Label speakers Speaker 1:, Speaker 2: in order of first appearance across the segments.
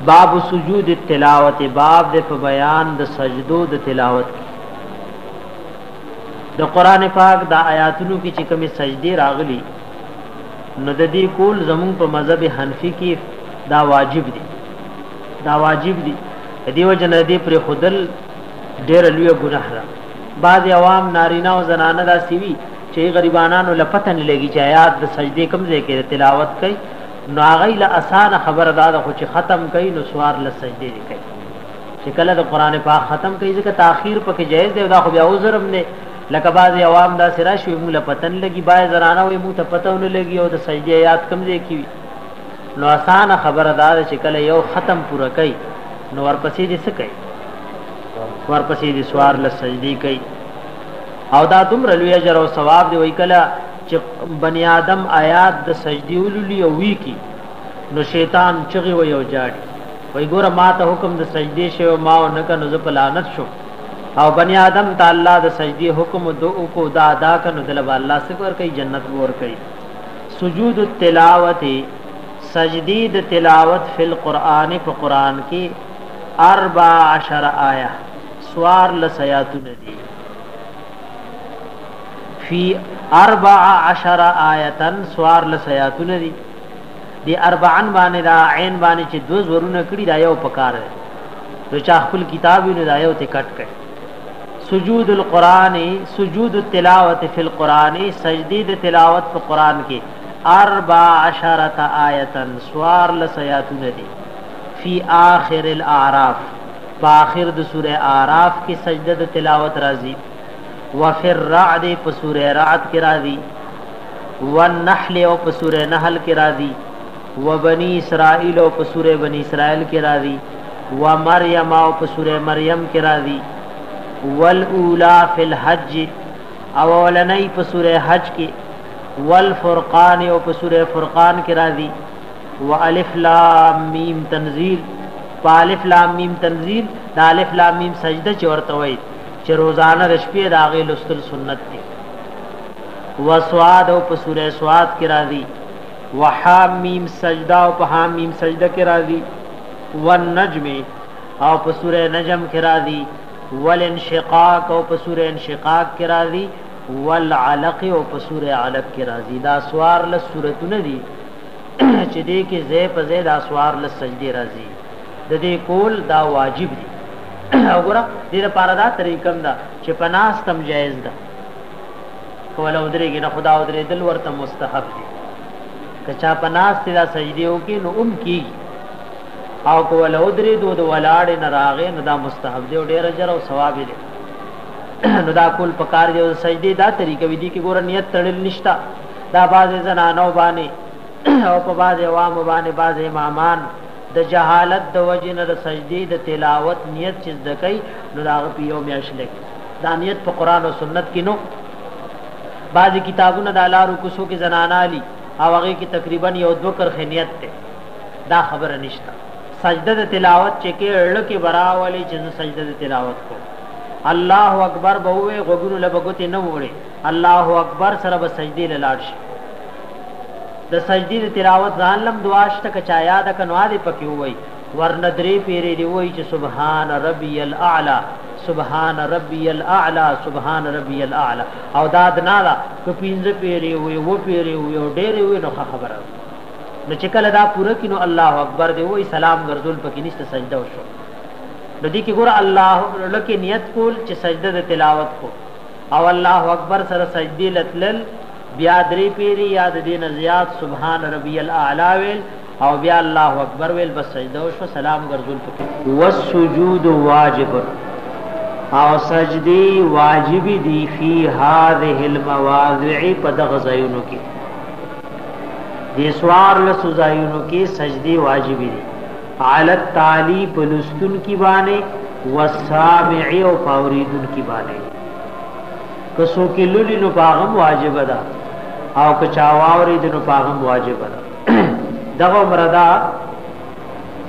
Speaker 1: باب سجود التلاوت، باب د په بیان د سجدو د تلاوت. د قران پاک د آیاتونو کې چې کومه سجدي راغلي نو د دې کول زمون په مذهب حنفي کې دا واجب دي، دا واجب دي. دیو جن دې پر خودل ډېر لوی ګناه ده. بعض عوام نارینه او زنانه دا سیوی چې غریبانو لپتن لګي چې آیات د سجدي کوم ځای کې تلاوت کوي نو هغه له اسانه خبر داده خو چې ختم کوي نو سوار له سجدي کوي. چې کله د قران پاک ختم کوي ځکه تاخير پکې جایز دی، دا خو بیا عذرم نه. لکه بعض عوام دا سره شوی موږ لپتن لګي، بای زنانه وي موږ ته پتهونه لګي او د سجدي آیات کوم ځای کې نو اسانه خبر داده چې کله یو ختم پوره کوي نو ورپسې دې څه کوي، ورپسې دې سوار له سجدي کوي. او دا دومره لوی اجر او ثواب دی. وای کله چې بنی آدم آیات د سجدي ولولي او وی کی نو شیطان چغي وي او جاړي وای ګوره ما ته حکم د سجدي شو ما او نه کنه ز په لعنت شو. او بنی آدم تعالی د سجدي حکم دو کو دا ادا کنه دل الله سکور کوي جنت ور کوي. سجود التلاوت، سجدی د تلاوت فی القرآن په قرآن کې 14 آیه سوار لسیاتون دی. فی 14 آیتن سوار لسیاتون دی. دی 40 باندې دا عین باندې چې دو زورونه کړی دا یو پکار دی. تو چا خپل کتابونه دا یو ته کټ کړي. سجود القرآن، سجود التلاوت فی القرآن، سجدی د تلاوت په قرآن کې 14 آیتن سوار لسیاتون دی. فی آخر الاعراف، باخر د سورہ اعراف کی سجدہ د تلاوت راضی. وفی الرعد په سورہ رعد کی راضی. والنحل او په سورہ نحل کی راضی. وبنی اسرائیل او په سورہ بنی اسرائیل کی راضی. ومریم او په سورہ مریم کی راضی. والاولا فی الحج او ولنی په سورہ حج کی. والفرقان او په سورہ فرقان کی راضی. والف لام میم تنزیل، الف لام میم تنزیل دا الف لام میم سجده چې ورته وای چې روزانه د شپې د هغه لوستل سنت دي. وسواد او په سورہ سواد کې راځي. وحامیم سجده او په حامیم سجده کې راځي. والنجم او په سورہ نجم کې راځي. والانشقاق او په سورہ انشقاق کې راځي. والعلق او په سورہ علق کې راځي. دا سوار له سورتونه دي چې دې کې زې په زې دا سوار له سجدي راځي. د دې کول دا واجب دي. وګوره دې لپاره دا طریقم دا چې پناستم جایز ده. کوله ودرېږي نه خدا ودرې دل ورته مستحب دي. کچا پناست دا سجدي وکي نو کی او کوله ودرې دود ولاړ نه راغې نو دا مستحب دی او ډېر اجر او ثواب دی. نو دا کول پکار دی. سجدي دا طریقه وی دي کې ګوره نیت تړل نشتا. دا باز زنانو باندې او په باز عوام باندې باز امامان د جهالت د وجه نه د سجدي د تلاوت نیت چې دکې نو دا په یو میاشلک دا نیت په قران او سنت کې نو. بعضی کتابونه د لارو کوسو کې زنانه علی او هغه کې تقریبا یو دو کر خنیت ته دا خبره نشته. سجده د تلاوت چې کې اړه کې براولې چې سجده د تلاوت کو الله اکبر به وې غوګونو لبګوتې نه وړي. الله اکبر سره به سجدي لاړ شي. د سجدي د تلاوت ځان لم دعاشته کچا یاد کنو عادي پکې وای ورندري پیری دی وای چې سبحان ربي الاعلى سبحان ربي الاعلى سبحان ربي الاعلى او داد نالا کو پینځه پیری وای و پیری وای او ډېر وای نو خبره نو چې کله دا پوره کینو الله اکبر دی وای سلام ګرځول پکې نشته سجده وشو. نو دې کې ګور الله لکه نیت کول چې سجده د تلاوت کو او الله اکبر سره سجدي لتل بیا درې پیری یاد دین زیات سبحان ربی الاعلی ویل او بیا الله اکبر ویل بس سجده وشو سلام ګرځول پکې. والسجود واجب او سجدی واجب دی فی هذه المواضع پدغ زینو کې دې سوار له سزایونو کې سجدی واجب دی. علی التالی پلستون کی باندې والسامع او پاوریدون کی باندې کسو کې لولي نو پاغم واجب ده او کچاواوري د نو پاغم واجب ده. دغه مردا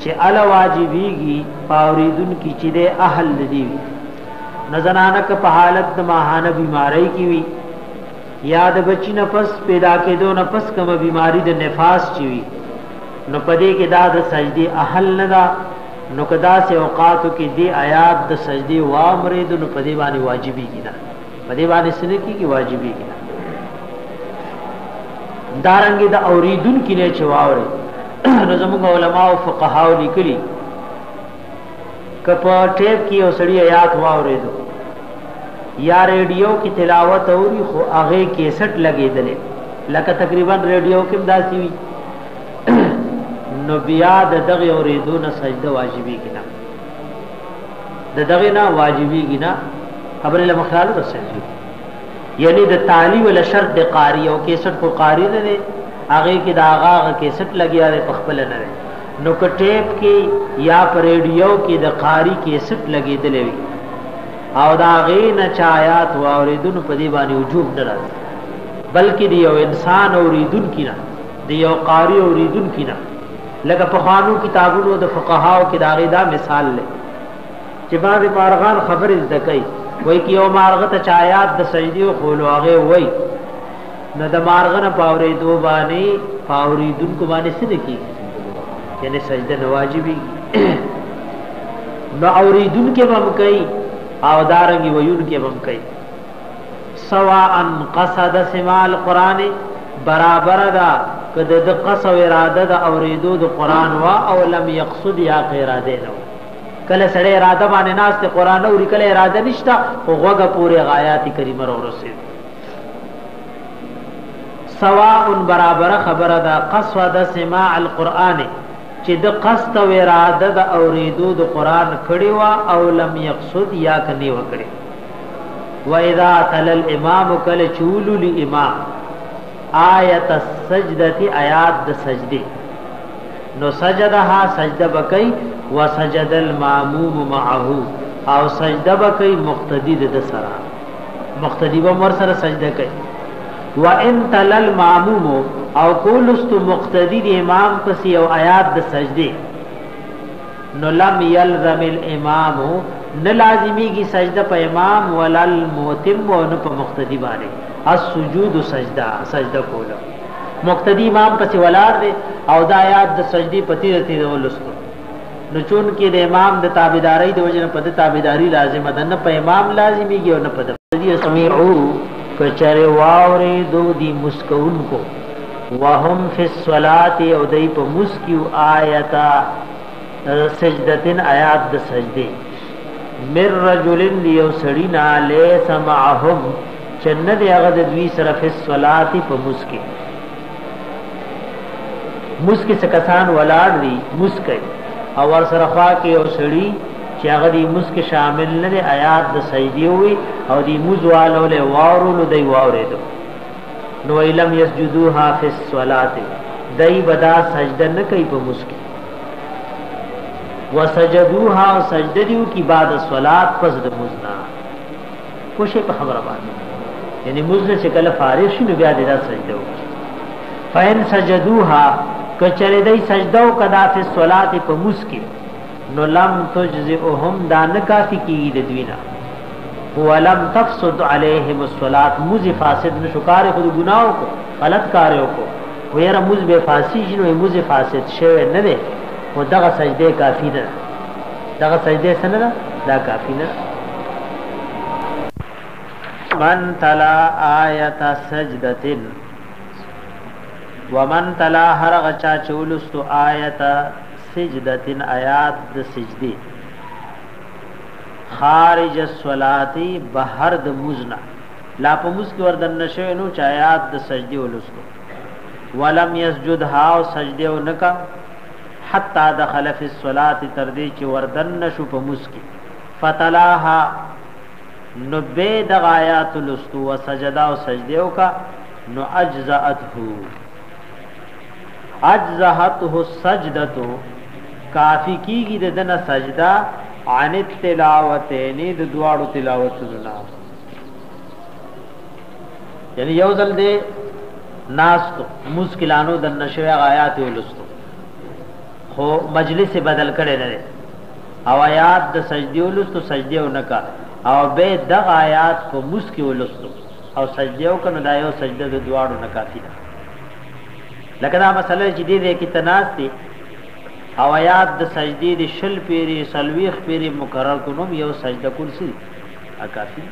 Speaker 1: چې ال واجبېږي پاوریدون کی چې د اهل دی نزنانه که په حالت د ماهانه بیماری کی وی یاد بچی نفس پیدا کېدو نفس کوم بیماری د نفاس چی وی نو پدې کې دا د سجدي اهل نه دا نو کدا سے اوقاتو کې دی آیات د سجدي وامرید نو پدې باندې واجبې کینا پدې باندې سنه کې واجبې کینا دارنګي د اوریدون کې نه چواوري نو زموږ علماء او فقها لیکلي کپا ټیپ کې اوسړي آیات واوریدو یا ریډیو کی تلاوت اوري خو هغه کیسټ لګیدلې لکه تقریبا ریډیو کې داسي وي نو بیا د دغه اوریدو نه سجده واجبې کینا د دغه نه واجبې کینا خبره له مخالو رسېږي یعنی د تعالی ول شرط د قاری او کیسټ کو قاری نه دی هغه کې دا هغه کیسټ لګیا دی پخپل نه دی نو کټیپ کې یا پر ریډیو کې د قاری کیسټ لګیدلې وي او دا غین چایات و اوریدون په دی باندې وجوب نه راځي بلکې دی یو انسان اوریدون کینا دی یو قاری اوریدون کینا لکه په خوانو کتابونو د فقهاو کې دا غیدا مثال لې چې بعض مارغان خبرې زکای وای کی یو مارغه ته چایات د سجدي خو لوغه وای نو د مارغه په اوریدو باندې اوریدون کو باندې څه کی یعنی سجده واجبې نو اوریدون کې هم کوي او دارنګي ویون کې هم کوي سواء قصد سماع القران برابر دا کده د قصد او اراده د اوریدو د قران وا او لم يقصد یا اراده نو کله سړی اراده باندې ناس ته قران او کله اراده نشتا او غوګه پوره آیات کریمه ورسې سواء برابر خبره دا قصد سماع القران چې د قصد او اراده د اوریدو د قران کړي وا او لم يقصد یا کني وکړي و اذا تل الامام کل چول الامام آیت السجدة آیات د سجدي نو سجدها سجده بکای و سجد الماموم معه او سجده بکای مقتدی د سره مقتدی به مر سره سجده کوي و ان تل الماموم او کولست مقتدی د امام پس یو آیات د سجده نو لم یلزم الامام نه لازمی کی سجده په امام ولل موتم و نه په مقتدی باندې السجود سجده کوله مقتدی امام پس ولار دی او د آیات د سجدی پتی رتی ولستو نو چون کې د امام د تابعداري د وجه په د تابعداري لازم ده نه په امام لازمی کی او نه په د سمعو کچره واوري دو دی مسکون کو وهم فی الصلاة او دای په مسکیو آیتا سجدتن آیات د سجده مر رجلن یو سړینا لیس معهم چنه دی هغه د دوی سره فی الصلاة په مسکی مسکی څخه کسان ولاړ دي مسکی او ور سره خوا کې یو سړی چې هغه دی مسکی شامل نه دی آیات د سجده وي او دی موزوالو له واورو دی واورېدو نو علم یسجدوها فی الصلاة دای بدا سجده نه کوي په مسکی وسجدوها سجده دیو کی بعد الصلاة پس د مزنا کوشه په خبره باندې یعنی مزنه چې کله فارغ شي نو بیا د سجده وکړي فین سجدوها کچره دای سجده او کدا فی الصلاة په مسکی نو لم تجزئهم دان کافی کی د دوینا ولم تفسد علیهم الصلاة مز فاسد نشکار خود گناہوں کو غلط کاروں کو ویرا مز بے فاسی جنو مز فاسد شوه نه ده و دغه سجده کافی نه دغه سجده سره نه دا کافی نه من تلا آیت سجدتن ومن تلا هر غچا چولست آیت سجدتن آیات د سجدی خارج الصلاة بهر د مزنا لا په مز کې وردن نشو نو چایات د سجدي ولستو ولم يسجدها او سجده ونکا حتا دخل فی الصلاة تردی چې وردن نشو په مز کې فتلاها نو به د آیات لستو وسجدا او سجده وکا نو اجزاته السجدته کافی کیږي د دنه سجدا عن التلاوتین د دواړو تلاوتونو یعنی یو ځل دې ناس مشکلانو د نشوي آیات ولستو خو مجلس بدل کړي نه او آیات د سجدي ولستو سجدي ونکا او به د آیات کو مسکی ولستو او سجدي وکنه دا یو سجده د دواړو نه کافی ده لکه دا مسله چې دې کې تناس دي او آیات د سجدې د شل پیری سلويخ پیری مقرر کونم یو سجده کرسی کافی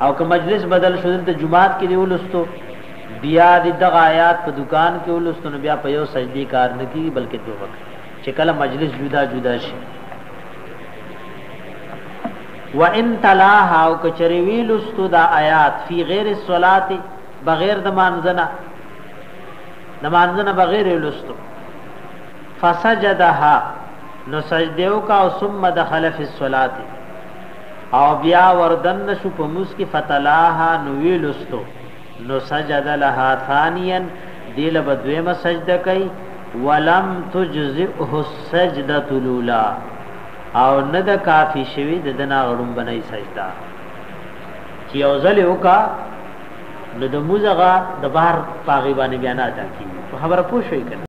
Speaker 1: او که مجلس بدل شو د جمعات کې دی ولستو بیا د دغه آیات په دکان کې ولستو نو بیا په یو سجدي کار نه کیږي بلکې دوه وخت چې کله مجلس جدا جدا شي وان تلاها او کچری ویلستو دا آیات فی غیر الصلاه بغیر د مانځنه بغیر ولستو فسجدها نو سجدیو کا او ثم دخل فی الصلاه او بیا وردن شو په موس کې فتلاها نو ویلستو نو سجد لها ثانیا دیل بدویمه سجده کوي ولم تجزئه السجده الاولى او نه د کافی شوی د دنا غړم بنای سجدا چې او زل وکا نو د موزغه د بهر پاغي باندې بیان ادا کیږي خبره پوه شئ کنه